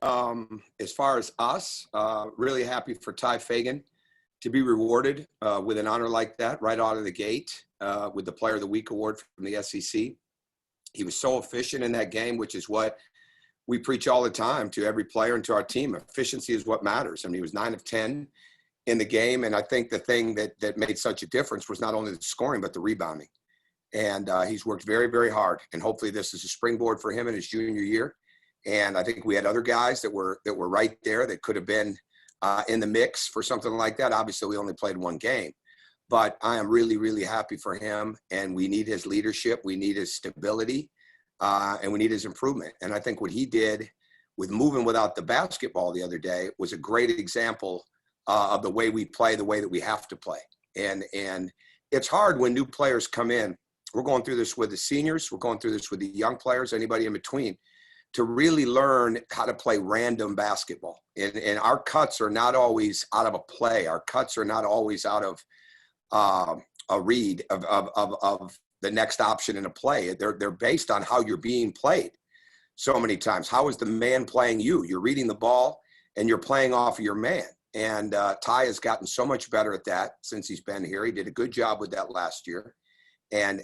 As far as us, really happy for Ty Fagan to be rewarded with an honor like that right out of the gate with the Player of the Week award from the SEC. He was so efficient in that game, which is what we preach all the time to every player and to our team. Efficiency is what matters. I mean, he was 9 of 10 in the game. And I think the thing that made such a difference was not only the scoring, but the rebounding. And he's worked very, very hard. And hopefully this is a springboard for him in his junior year. And I think we had other guys that were right there that could have been in the mix for something like that. Obviously, we only played one game. But I am really, really happy for him. And we need his leadership. We need his stability. And we need his improvement. And I think what he did with moving without the basketball the other day was a great example of the way we play, the way that we have to play. And it's hard when new players come in. We're going through this with the seniors. We're going through this with the young players, anybody in between, to really learn how to play random basketball. And our cuts are not always out of a play. Our cuts are not always out of a read of the next option in a play. They're based on how you're being played so many times. How is the man playing you? You're reading the ball and you're playing off of your man. And Ty has gotten so much better at that since he's been here. He did a good job with that last year. And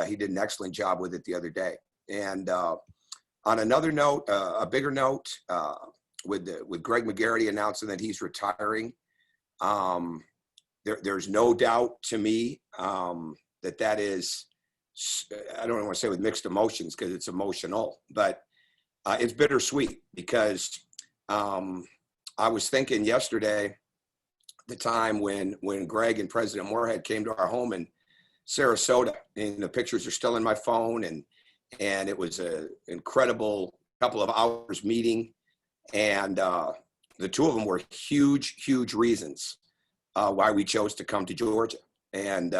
he did an excellent job with it the other day. And on another note, a bigger note, with Greg McGarity announcing that he's retiring, there's no doubt to me that is, I don't want to say with mixed emotions because it's emotional, but it's bittersweet because I was thinking yesterday, the time when Greg and President Moorhead came to our home in Sarasota, and the pictures are still in my phone, and it was an incredible couple of hours meeting, and the two of them were huge reasons why we chose to come to Georgia, and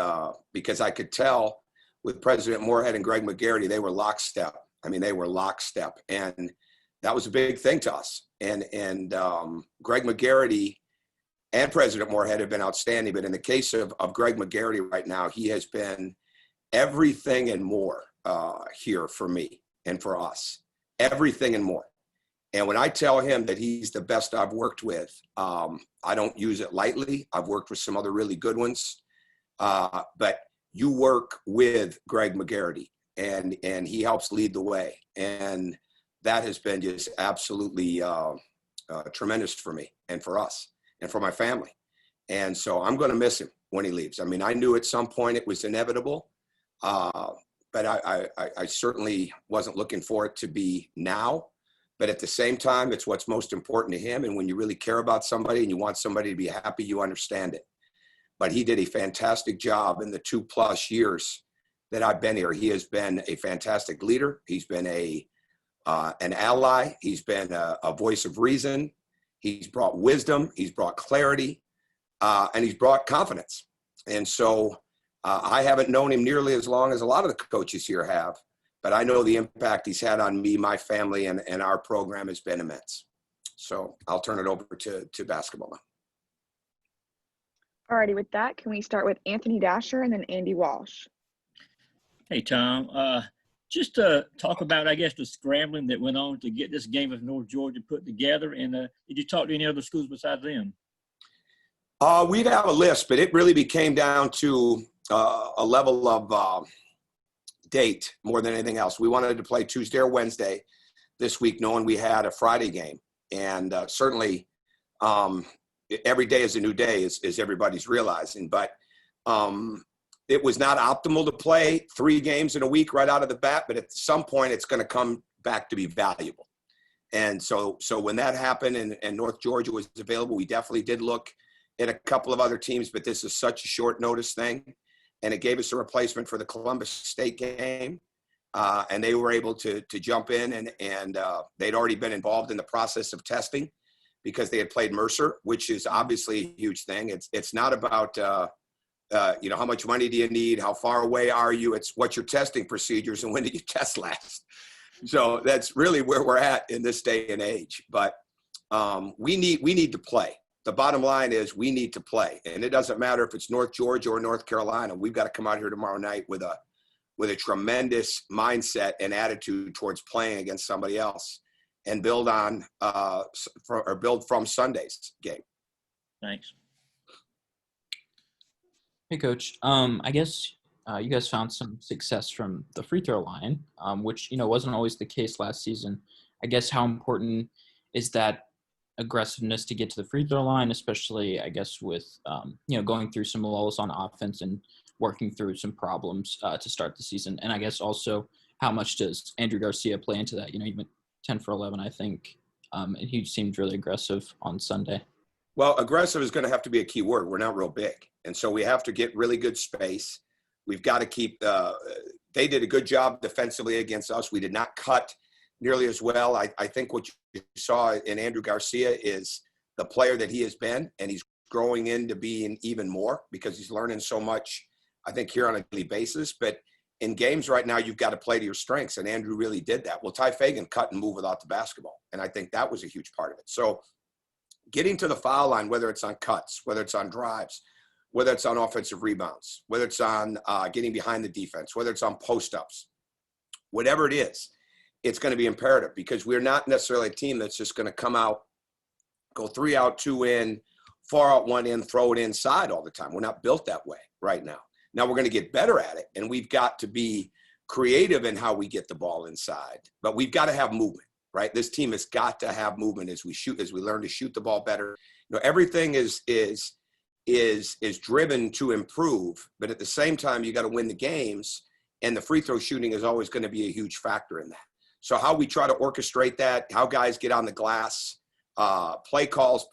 because I could tell with President Moorhead and Greg McGarity, they were lockstep. I mean, they were lockstep. And that was a big thing to us. And Greg McGarity and President Moorhead have been outstanding. But in the case of Greg McGarity right now, he has been everything and more here for me and for us. Everything and more. And when I tell him that he's the best I've worked with, I don't use it lightly. I've worked with some other really good ones. But you work with Greg McGarity, and he helps lead the way. And that has been just absolutely tremendous for me and for us and for my family. And so I'm going to miss him when he leaves. I mean, I knew at some point it was inevitable, but I certainly wasn't looking for it to be now. But at the same time, it's what's most important to him. And when you really care about somebody and you want somebody to be happy, you understand it. But he did a fantastic job in the 2+ years that I've been here. He has been a fantastic leader. He's been an ally. He's been a voice of reason. He's brought wisdom. He's brought clarity, and he's brought confidence. And so I haven't known him nearly as long as a lot of the coaches here have, but I know the impact he's had on me, my family, and our program has been immense. So I'll turn it over to basketball now. Alrighty, with that, can we start with Anthony Dasher and then Andy Walsh? Hey, Tom. Just to talk about, I guess, the scrambling that went on to get this game of North Georgia put together. And did you talk to any other schools besides them? We'd have a list, but it really became down to a level of date more than anything else. We wanted to play Tuesday or Wednesday this week, knowing we had a Friday game. And certainly every day is a new day, as everybody's realizing. But it was not optimal to play 3 games in a week right out of the bat, but at some point it's going to come back to be valuable. And so when that happened and North Georgia was available, we definitely did look at a couple of other teams, but this is such a short notice thing. And it gave us a replacement for the Columbus State game. And they were able to jump in and they'd already been involved in the process of testing because they had played Mercer, which is obviously a huge thing. It's not about, how much money do you need? How far away are you? It's what's your testing procedures and when did you test last? So that's really where we're at in this day and age. But we need to play. The bottom line is we need to play. And it doesn't matter if it's North Georgia or North Carolina. We've got to come out here tomorrow night with a tremendous mindset and attitude towards playing against somebody else. and build on build from Sunday's game. Thanks. Hey, Coach. I guess you guys found some success from the free throw line, which, wasn't always the case last season. I guess how important is that aggressiveness to get to the free throw line, especially, I guess, with, going through some lulls on offense and working through some problems to start the season? And I guess also, how much does Andrew Garcia play into that? He went 10 for 11, I think, and he seemed really aggressive on Sunday. Well, aggressive is going to have to be a key word. We're not real big. And so we have to get really good space. We've got to keep they did a good job defensively against us. We did not cut nearly as well. I think what you saw in Andrew Garcia is the player that he has been, and he's growing into being even more because he's learning so much, I think, here on a daily basis. But in games right now, you've got to play to your strengths, and Andrew really did that. Well, Ty Fagan cut and move without the basketball, and I think that was a huge part of it. So getting to the foul line, whether it's on cuts, whether it's on drives, whether it's on offensive rebounds, whether it's on getting behind the defense, whether it's on post-ups, whatever it is, it's going to be imperative because we're not necessarily a team that's just going to come out, go 3 out, 2 in, 4 out, 1 in, throw it inside all the time. We're not built that way right now. Now we're going to get better at it, and we've got to be creative in how we get the ball inside, but we've got to have movement, right? This team has got to have movement as we learn to shoot the ball better. Everything is driven to improve, but at the same time, you got to win the games, and the free throw shooting is always going to be a huge factor in that. So how we try to orchestrate that, how guys get on the glass, play calls,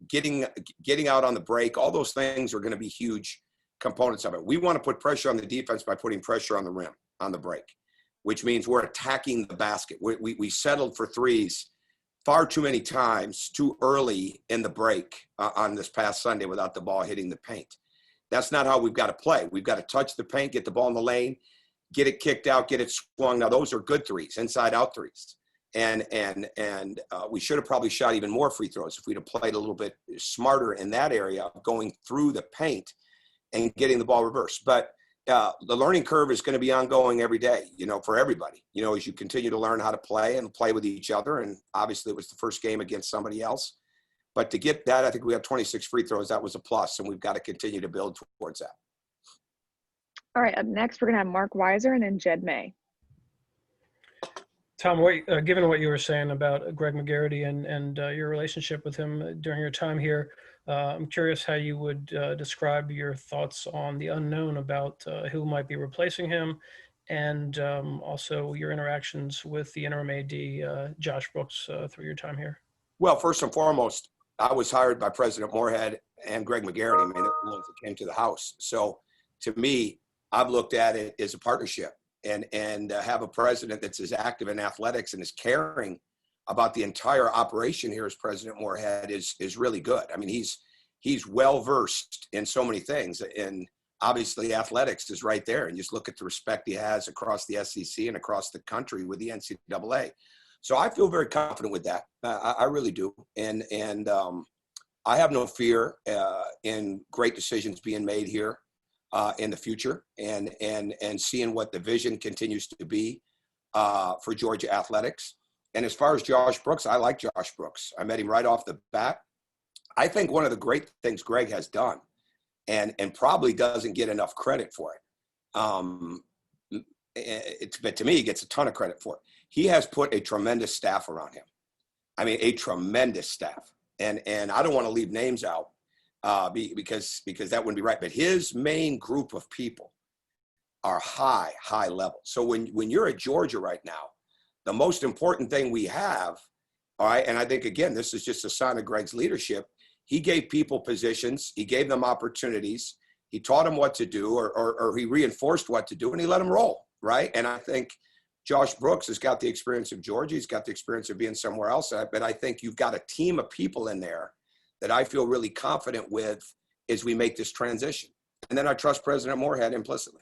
getting out on the break, all those things are going to be huge components of it. We want to put pressure on the defense by putting pressure on the rim, on the break, which means we're attacking the basket. We settled for threes far too many times too early in the break on this past Sunday without the ball hitting the paint. That's not how we've got to play. We've got to touch the paint, get the ball in the lane, get it kicked out, get it swung. Now those are good threes, inside out threes. And we should have probably shot even more free throws if we'd have played a little bit smarter in that area of going through the paint and getting the ball reversed. But the learning curve is going to be ongoing every day, for everybody, as you continue to learn how to play and play with each other. And obviously it was the first game against somebody else, but to get that, I think we have 26 free throws. That was a plus, and we've got to continue to build towards that. All right, up next, we're going to have Mark Weiser and then Jed May. Tom, given what you were saying about Greg McGarity and your relationship with him during your time here, I'm curious how you would describe your thoughts on the unknown about who might be replacing him, and also your interactions with the interim AD, Josh Brooks, through your time here. Well, first and foremost, I was hired by President Moorhead and Greg McGarity. I mean, they're the ones that came to the house. So to me, I've looked at it as a partnership, and have a president that's as active in athletics and is caring about the entire operation here as President Moorhead is really good. I mean, he's well-versed in so many things, and obviously athletics is right there. And just look at the respect he has across the SEC and across the country with the NCAA. So I feel very confident with that. I really do. And I have no fear in great decisions being made here in the future, and seeing what the vision continues to be for Georgia athletics. And as far as Josh Brooks, I like Josh Brooks. I met him right off the bat. I think one of the great things Greg has done, and probably doesn't get enough credit for it, but to me, he gets a ton of credit for it. He has put a tremendous staff around him. I mean, a tremendous staff. And I don't want to leave names out because that wouldn't be right. But his main group of people are high level. So when you're at Georgia right now, the most important thing we have, all right, and I think, again, this is just a sign of Greg's leadership. He gave people positions. He gave them opportunities. He taught them what to do, or he reinforced what to do, and he let them roll, right? And I think Josh Brooks has got the experience of Georgia. He's got the experience of being somewhere else. But I think you've got a team of people in there that I feel really confident with as we make this transition. And then I trust President Moorhead implicitly.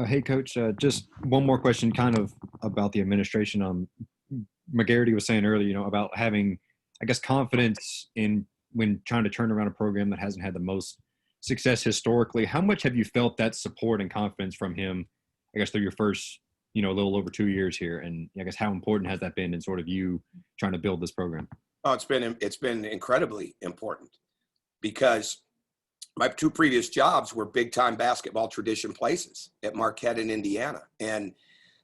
Hey, Coach, just one more question kind of about the administration. McGarity was saying earlier, about having, I guess, confidence in when trying to turn around a program that hasn't had the most success historically. How much have you felt that support and confidence from him, I guess, through your first a little over 2 years here, and I guess how important has that been in sort of you trying to build this program? Oh, it's been incredibly important because my 2 previous jobs were big time basketball tradition places at Marquette in Indiana, and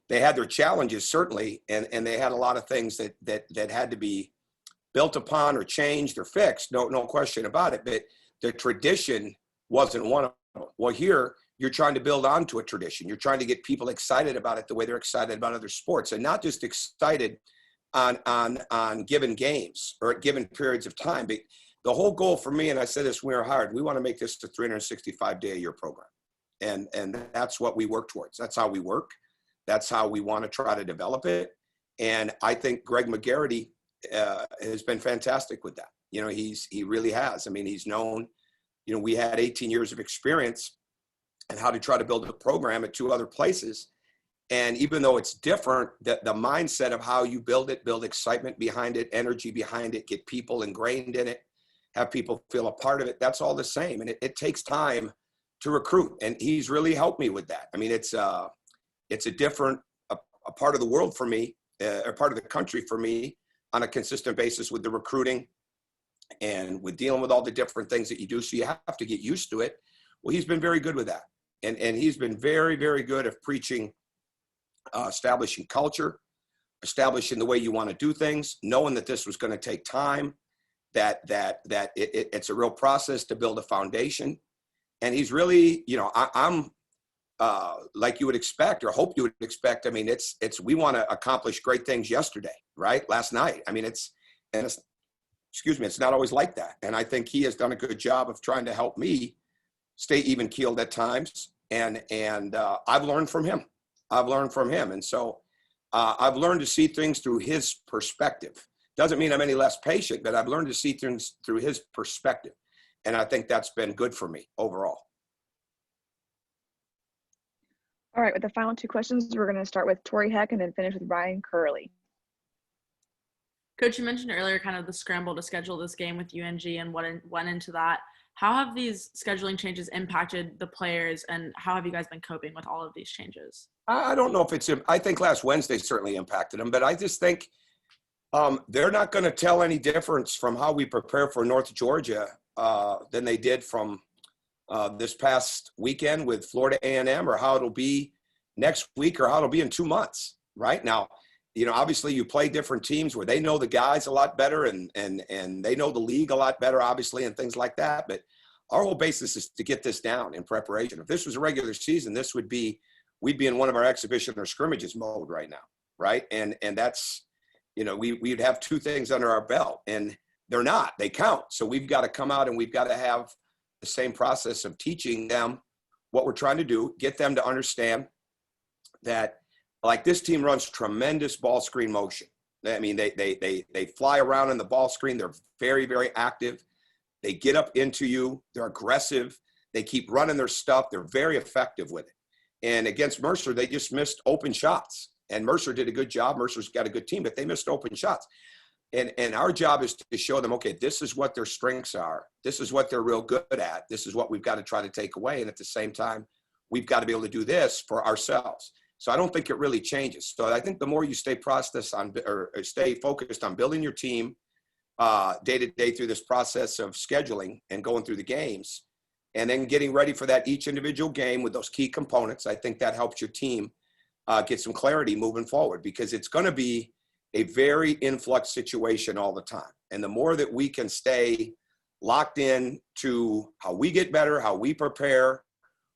they had their challenges certainly, and they had a lot of things that had to be built upon or changed or fixed. No question about it. But the tradition wasn't one of them. Well, here you're trying to build onto a tradition. You're trying to get people excited about it the way they're excited about other sports, and not just excited on given games or at given periods of time. But the whole goal for me, and I said this when we were hired, we want to make this a 365-day-a-year program, and that's what we work towards. That's how we work. That's how we want to try to develop it. And I think Greg McGarity has been fantastic with that. He really has. I mean, he's known, we had 18 years of experience and how to try to build a program at 2 other places. And even though it's different, the mindset of how you build it, build excitement behind it, energy behind it, get people ingrained in it, have people feel a part of it, that's all the same. And it takes time to recruit. And he's really helped me with that. I mean, it's a different a part of the world for me, or part of the country for me on a consistent basis with the recruiting and with dealing with all the different things that you do. So you have to get used to it. Well, he's been very good with that. And he's been very, very good at preaching, establishing culture, establishing the way you want to do things, knowing that this was going to take time, that it's a real process to build a foundation. And he's really, I'm like you would expect or hope you would expect. I mean, we want to accomplish great things yesterday, right? Last night. I mean, it's not always like that. And I think he has done a good job of trying to help me stay even keeled at times. And I've learned from him. And so I've learned to see things through his perspective. Doesn't mean I'm any less patient, but I've learned to see things through his perspective. And I think that's been good for me overall. All right, with the final 2 questions, we're going to start with Tori Heck and then finish with Ryan Curley. Coach, you mentioned earlier kind of the scramble to schedule this game with UNG and what went into that. How have these scheduling changes impacted the players, and how have you guys been coping with all of these changes? I don't know if I think last Wednesday certainly impacted them, but I just think they're not going to tell any difference from how we prepare for North Georgia than they did from this past weekend with Florida A&M, or how it'll be next week, or how it'll be in 2 months. Right now, obviously you play different teams where they know the guys a lot better and they know the league a lot better, obviously, and things like that. But our whole basis is to get this down in preparation. If this was a regular season, we'd be in one of our exhibition or scrimmages mode right now, right? And that's, we'd have 2 things under our belt, and they're not. They count. So we've got to come out and we've got to have the same process of teaching them what we're trying to do, get them to understand that, like, this team runs tremendous ball screen motion. I mean, they fly around in the ball screen. They're very, very active. They get up into you. They're aggressive. They keep running their stuff. They're very effective with it. And against Mercer, they just missed open shots. And Mercer did a good job. Mercer's got a good team, but they missed open shots. And our job is to show them, okay, this is what their strengths are. This is what they're real good at. This is what we've got to try to take away. And at the same time, we've got to be able to do this for ourselves. So I don't think it really changes. So I think the more you stay focused on building your team day to day through this process of scheduling and going through the games, and then getting ready for that each individual game with those key components, I think that helps your team get some clarity moving forward, because it's going to be a very influx situation all the time. And the more that we can stay locked in to how we get better, how we prepare,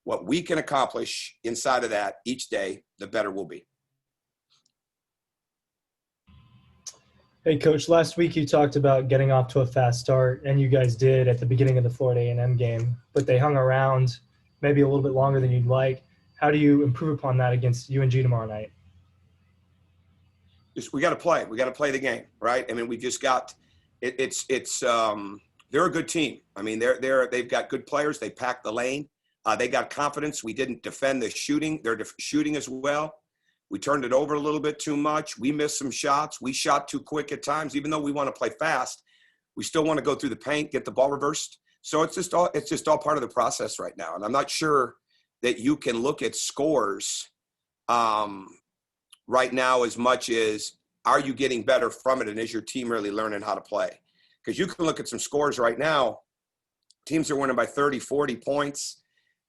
what we can accomplish inside of that each day, the better we'll be. Hey, Coach, last week you talked about getting off to a fast start, and you guys did at the beginning of the Florida A&M game, but they hung around maybe a little bit longer than you'd like. How do you improve upon that against UNG tomorrow night? We got to play. We got to play the game, right? I mean, we just got it. They're a good team. I mean, they've got good players. They packed the lane. They got confidence. We didn't defend the shooting. They're shooting as well. We turned it over a little bit too much. We missed some shots. We shot too quick at times. Even though we want to play fast, we still want to go through the paint, get the ball reversed. So it's just all part of the process right now. And I'm not sure that you can look at scores right now as much as are you getting better from it, and is your team really learning how to play? Because you can look at some scores right now. Teams are winning by 30, 40 points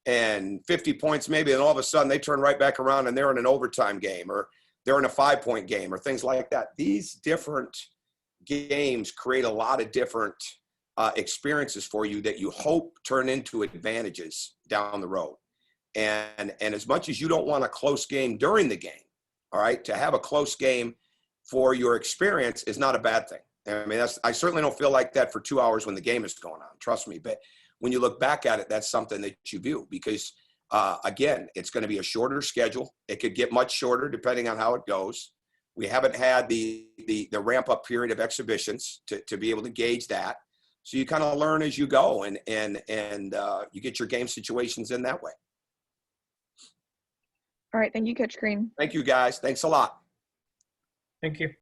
and 50 points maybe, and all of a sudden they turn right back around and they're in an overtime game, or they're in a 5-point game, or things like that. These different games create a lot of different experiences for you that you hope turn into advantages down the road. And as much as you don't want a close game during the game, all right, to have a close game for your experience is not a bad thing. I mean, I certainly don't feel like that for 2 hours when the game is going on, trust me. But when you look back at it, that's something that you view because, again, it's going to be a shorter schedule. It could get much shorter depending on how it goes. We haven't had the ramp-up period of exhibitions to be able to gauge that. So you kind of learn as you go, and you get your game situations in that way. All right. Thank you, Coach Crean. Thank you, guys. Thanks a lot. Thank you.